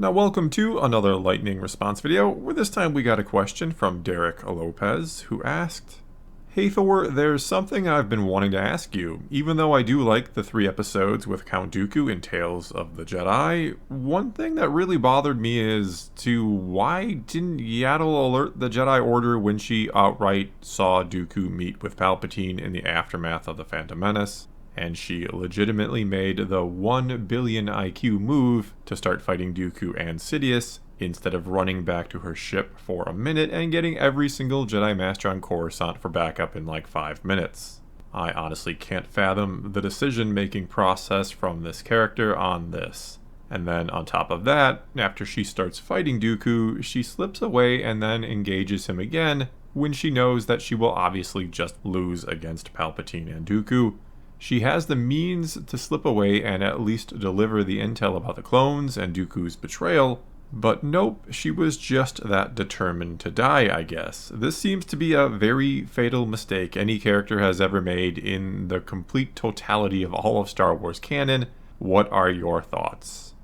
Now welcome to another lightning response video, where this time we got a question from Derek Lopez, who asked, "Hey Thor, there's something I've been wanting to ask you. Even though I do like the 3 episodes with Count Dooku in Tales of the Jedi, one thing that really bothered me is why didn't Yaddle alert the Jedi Order when she outright saw Dooku meet with Palpatine in the aftermath of the Phantom Menace? And she legitimately made the 1 billion IQ move to start fighting Dooku and Sidious, instead of running back to her ship for a minute and getting every single Jedi Master on Coruscant for backup in like 5 minutes. I honestly can't fathom the decision-making process from this character on this. And then on top of that, after she starts fighting Dooku, she slips away and then engages him again when she knows that she will obviously just lose against Palpatine and Dooku. She has the means to slip away and at least deliver the intel about the clones and Dooku's betrayal, but nope, she was just that determined to die, I guess. This seems to be a very fatal mistake any character has ever made in the complete totality of all of Star Wars canon. What are your thoughts?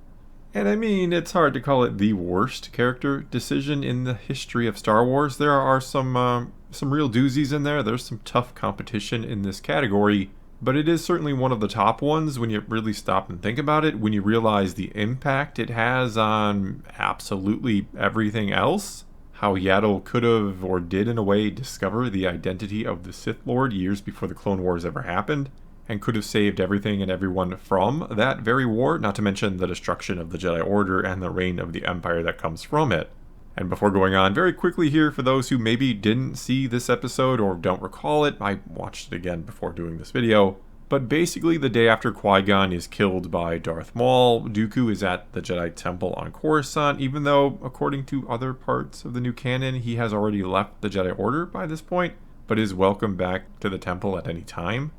And I mean, it's hard to call it the worst character decision in the history of Star Wars. There are some real doozies in there. There's some tough competition in this category. But it is certainly one of the top ones when you really stop and think about it, when you realize the impact it has on absolutely everything else. How Yaddle could have, or did in a way, discover the identity of the Sith Lord years before the Clone Wars ever happened, and could have saved everything and everyone from that very war, not to mention the destruction of the Jedi Order and the reign of the Empire that comes from it. And before going on, very quickly here, for those who maybe didn't see this episode or don't recall it, I watched it again before doing this video. But basically, the day after Qui-Gon is killed by Darth Maul, Dooku is at the Jedi Temple on Coruscant, even though, according to other parts of the new canon, he has already left the Jedi Order by this point, but is welcome back to the temple at any time.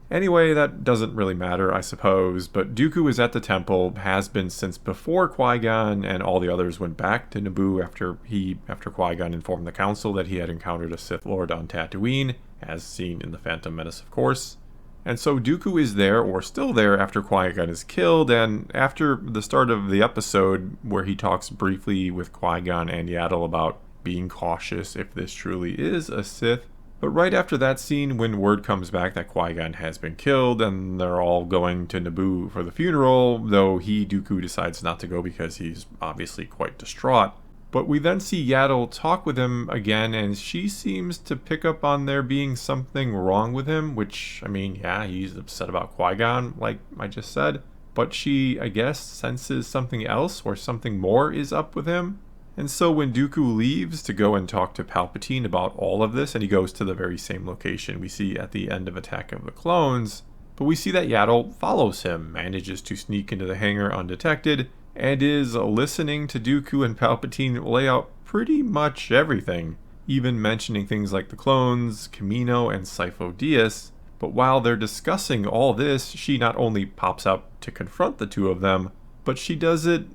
Anyway, that doesn't really matter, I suppose, but Dooku is at the temple, has been since before Qui-Gon and all the others went back to Naboo after Qui-Gon informed the Council that he had encountered a Sith Lord on Tatooine, as seen in the Phantom Menace, of course. And so Dooku is there, or still there, after Qui-Gon is killed, and after the start of the episode, where he talks briefly with Qui-Gon and Yaddle about being cautious if this truly is a Sith. But right after that scene, when word comes back that Qui-Gon has been killed and they're all going to Naboo for the funeral, though Dooku, decides not to go because he's obviously quite distraught. But we then see Yaddle talk with him again, and she seems to pick up on there being something wrong with him, which, I mean, yeah, he's upset about Qui-Gon, like I just said. But she, I guess, senses something else or something more is up with him. And so when Dooku leaves to go and talk to Palpatine about all of this, and he goes to the very same location we see at the end of Attack of the Clones, but we see that Yaddle follows him, manages to sneak into the hangar undetected, and is listening to Dooku and Palpatine lay out pretty much everything, even mentioning things like the clones, Kamino, and Sifo Dyas. But while they're discussing all this, she not only pops up to confront the two of them, but she does it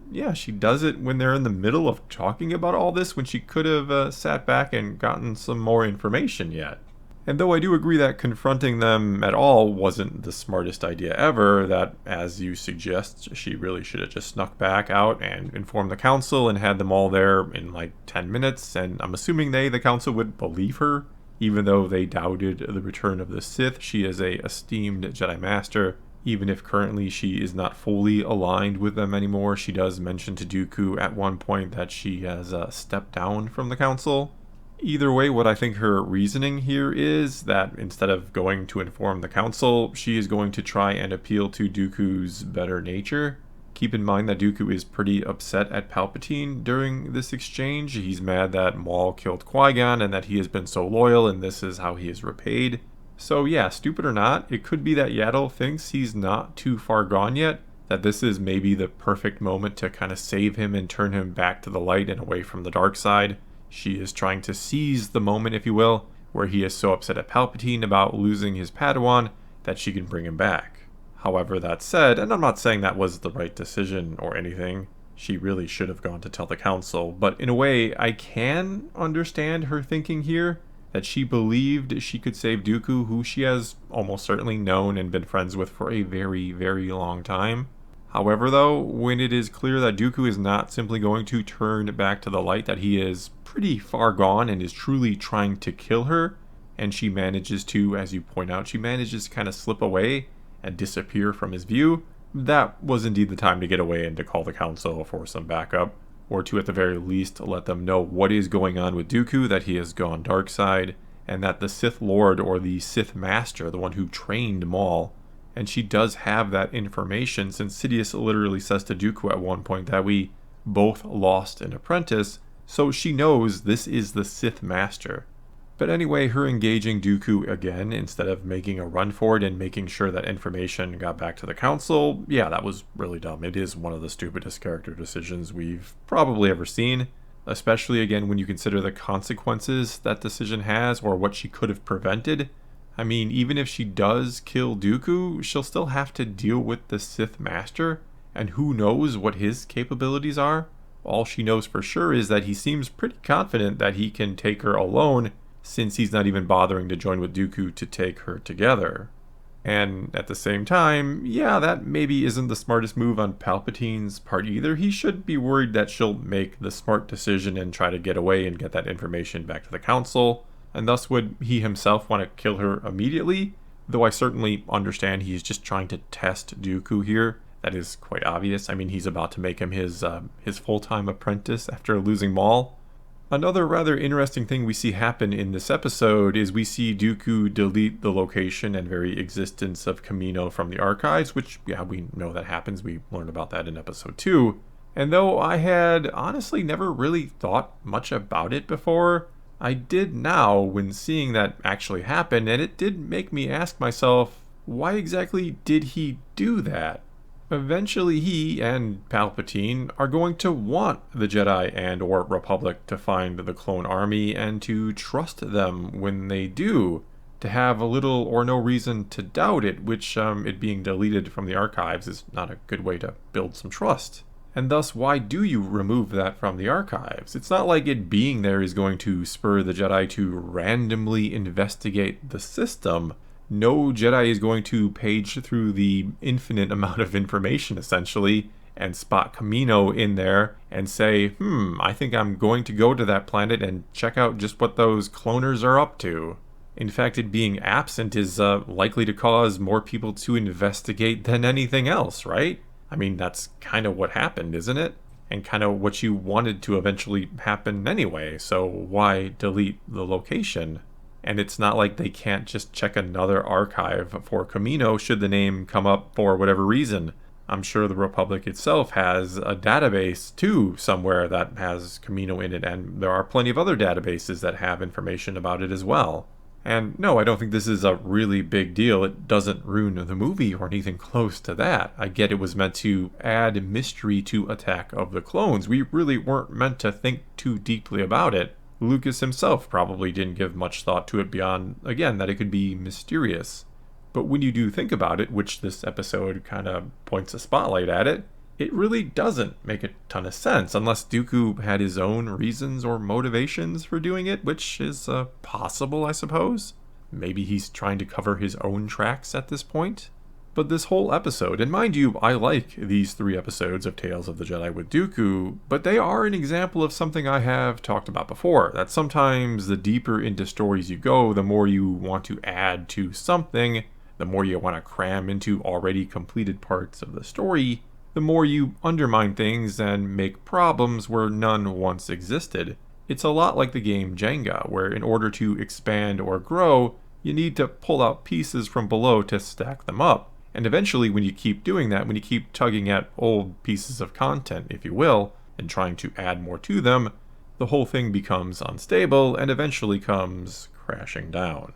when they're in the middle of talking about all this, when she could have sat back and gotten some more information yet. And though I do agree that confronting them at all wasn't the smartest idea ever, that, as you suggest, she really should have just snuck back out and informed the Council and had them all there in like 10 minutes, and I'm assuming the Council would believe her, even though they doubted the return of the Sith. She is a esteemed Jedi Master. Even if currently she is not fully aligned with them anymore, she does mention to Dooku at one point that she has stepped down from the Council. Either way, what I think her reasoning here is that instead of going to inform the Council, she is going to try and appeal to Dooku's better nature. Keep in mind that Dooku is pretty upset at Palpatine during this exchange. He's mad that Maul killed Qui-Gon and that he has been so loyal, and this is how he is repaid. So yeah, stupid or not, it could be that Yaddle thinks he's not too far gone yet, that this is maybe the perfect moment to kind of save him and turn him back to the light and away from the dark side. She is trying to seize the moment, if you will, where he is so upset at Palpatine about losing his Padawan that she can bring him back. However, that said, and I'm not saying that was the right decision or anything, she really should have gone to tell the Council, but in a way, I can understand her thinking here, that she believed she could save Dooku, who she has almost certainly known and been friends with for a very, very long time. However, though, when it is clear that Dooku is not simply going to turn back to the light, that he is pretty far gone and is truly trying to kill her, and she manages to, as you point out, she manages to kind of slip away and disappear from his view, that was indeed the time to get away and to call the council for some backup, or to at the very least let them know what is going on with Dooku, that he has gone dark side, and that the Sith Lord or the Sith Master, the one who trained Maul, and she does have that information, since Sidious literally says to Dooku at one point that we both lost an apprentice, so she knows this is the Sith Master. But anyway, her engaging Dooku again, instead of making a run for it and making sure that information got back to the council, yeah, that was really dumb. It is one of the stupidest character decisions we've probably ever seen, especially again when you consider the consequences that decision has, or what she could have prevented. I mean, even if she does kill Dooku, she'll still have to deal with the Sith Master, and who knows what his capabilities are. All she knows for sure is that he seems pretty confident that he can take her alone, since he's not even bothering to join with Dooku to take her together. And at the same time, yeah, that maybe isn't the smartest move on Palpatine's part either. He should be worried that she'll make the smart decision and try to get away and get that information back to the council, and thus would he himself want to kill her immediately, though I certainly understand he's just trying to test Dooku here. That is quite obvious. I mean, he's about to make him his full-time apprentice after losing Maul. Another rather interesting thing we see happen in this episode is we see Dooku delete the location and very existence of Kamino from the archives, which, yeah, we know that happens. We learned about that in episode 2. And though I had honestly never really thought much about it before, I did now when seeing that actually happen, and it did make me ask myself, why exactly did he do that? Eventually he and Palpatine are going to want the Jedi and or Republic to find the clone army and to trust them when they do, to have a little or no reason to doubt it, which it being deleted from the archives is not a good way to build some trust. And thus, why do you remove that from the archives? It's not like it being there is going to spur the Jedi to randomly investigate the system. No Jedi is going to page through the infinite amount of information, essentially, and spot Kamino in there and say, I think I'm going to go to that planet and check out just what those cloners are up to. In fact, it being absent is likely to cause more people to investigate than anything else, right? I mean, that's kind of what happened, isn't it? And kind of what you wanted to eventually happen anyway, so why delete the location? And it's not like they can't just check another archive for Kamino should the name come up for whatever reason. I'm sure the Republic itself has a database too somewhere that has Kamino in it, and there are plenty of other databases that have information about it as well. And no, I don't think this is a really big deal. It doesn't ruin the movie or anything close to that. I get it was meant to add mystery to Attack of the Clones. We really weren't meant to think too deeply about it. Lucas himself probably didn't give much thought to it beyond, again, that it could be mysterious. But when you do think about it, which this episode kind of points a spotlight at it, it really doesn't make a ton of sense, unless Dooku had his own reasons or motivations for doing it, which is possible, I suppose. Maybe he's trying to cover his own tracks at this point. But this whole episode, and mind you, I like these 3 episodes of Tales of the Jedi with Dooku, but they are an example of something I have talked about before, that sometimes the deeper into stories you go, the more you want to add to something, the more you want to cram into already completed parts of the story, the more you undermine things and make problems where none once existed. It's a lot like the game Jenga, where in order to expand or grow, you need to pull out pieces from below to stack them up. And eventually, when you keep doing that, when you keep tugging at old pieces of content, if you will, and trying to add more to them, the whole thing becomes unstable and eventually comes crashing down.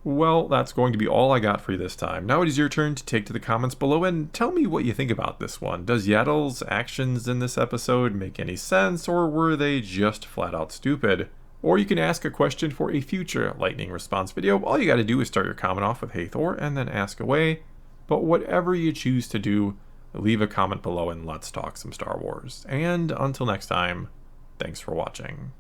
Well, that's going to be all I got for you this time. Now it is your turn to take to the comments below and tell me what you think about this one. Does Yaddle's actions in this episode make any sense, or were they just flat out stupid? Or you can ask a question for a future lightning response video. All you gotta do is start your comment off with "Hey Thor" and then ask away. But whatever you choose to do, leave a comment below and let's talk some Star Wars. And until next time, thanks for watching.